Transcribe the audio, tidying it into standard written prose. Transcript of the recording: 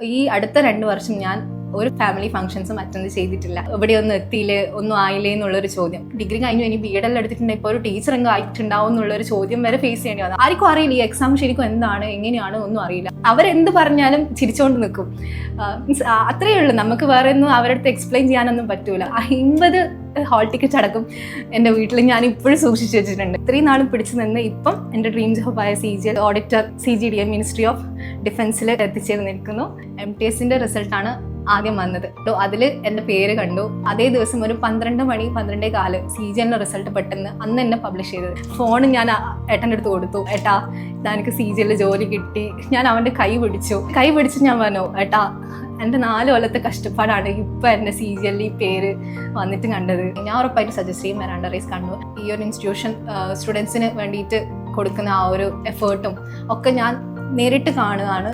ഈ അടുത്ത 2 വർഷം ഞാൻ ഒരു ഫാമിലി ഫംഗ്ഷൻസും അറ്റൻഡ് ചെയ്തിട്ടില്ല. ഇവിടെ ഒന്നും എത്തിയില്ലേ, ഒന്നും ആയില്ലേ എന്നുള്ളൊരു ചോദ്യം. ഡിഗ്രി കഴിഞ്ഞു ഇനി ബി എഡ് എല്ലാം എടുത്തിട്ടുണ്ടെങ്കിൽ ഇപ്പോൾ ഒരു ടീച്ചർ എങ്കിലും ആയിട്ടുണ്ടാവും എന്നുള്ളൊരു ചോദ്യം വരെ ഫേസ് ചെയ്യേണ്ടി വന്നു. ആർക്കും അറിയില്ല ഈ എക്സാം ശരിക്കും എന്താണ് എങ്ങനെയാണ് ഒന്നും അറിയില്ല. അവരെന്ത് പറഞ്ഞാലും ചിരിച്ചുകൊണ്ട് നിൽക്കും. മീൻസ് അത്രയേ ഉള്ളൂ. നമുക്ക് വേറെ ഒന്നും അവരുടെ അടുത്ത് എക്സ്പ്ലെയിൻ ചെയ്യാനൊന്നും പറ്റൂല. 50 ഹാൾ ടിക്കറ്റ് അടക്കം എൻ്റെ വീട്ടിൽ ഞാൻ ഇപ്പോഴും സൂക്ഷിച്ചു വെച്ചിട്ടുണ്ട്. ഇത്രയും നാളും പിടിച്ചു നിന്ന് ഇപ്പം എൻ്റെ ഡ്രീം ജോബായ CGL auditor CGDM ministry of ഡിഫൻസിൽ എത്തിച്ചേർന്നിരിക്കുന്നു. MTSന്റെ റിസൾട്ടാണ് ആദ്യം വന്നത്. അതിൽ എൻ്റെ പേര് കണ്ടു. അതേ ദിവസം ഒരു 12 മണി 12:15 CGLന്റെ റിസൾട്ട് പെട്ടെന്ന് അന്ന് എന്നെ പബ്ലിഷ് ചെയ്തത്. ഫോൺ ഞാൻ ഏട്ടൻ്റെ അടുത്ത് കൊടുത്തു. ഏട്ടാ എനിക്ക് CGL ജോലി കിട്ടി. ഞാൻ അവൻ്റെ കൈ പിടിച്ച് ഞാൻ പറഞ്ഞു, ഏട്ടാ എൻ്റെ 4 കൊല്ലത്തെ കഷ്ടപ്പാടാണ് ഇപ്പം എൻ്റെ CGL ഈ പേര് വന്നിട്ട് കണ്ടത്. ഞാൻ ഉറപ്പായിട്ട് സജസ്റ്റ് ചെയ്യും മിറാണ്ട റൈസ് കണ്ണൂർ. ഈ ഒരു ഇൻസ്റ്റിറ്റ്യൂഷൻ സ്റ്റുഡൻസിന് വേണ്ടിയിട്ട് കൊടുക്കുന്ന ആ ഒരു എഫേർട്ടും ഒക്കെ ഞാൻ നേരിട്ട് കാണുകയാണ്.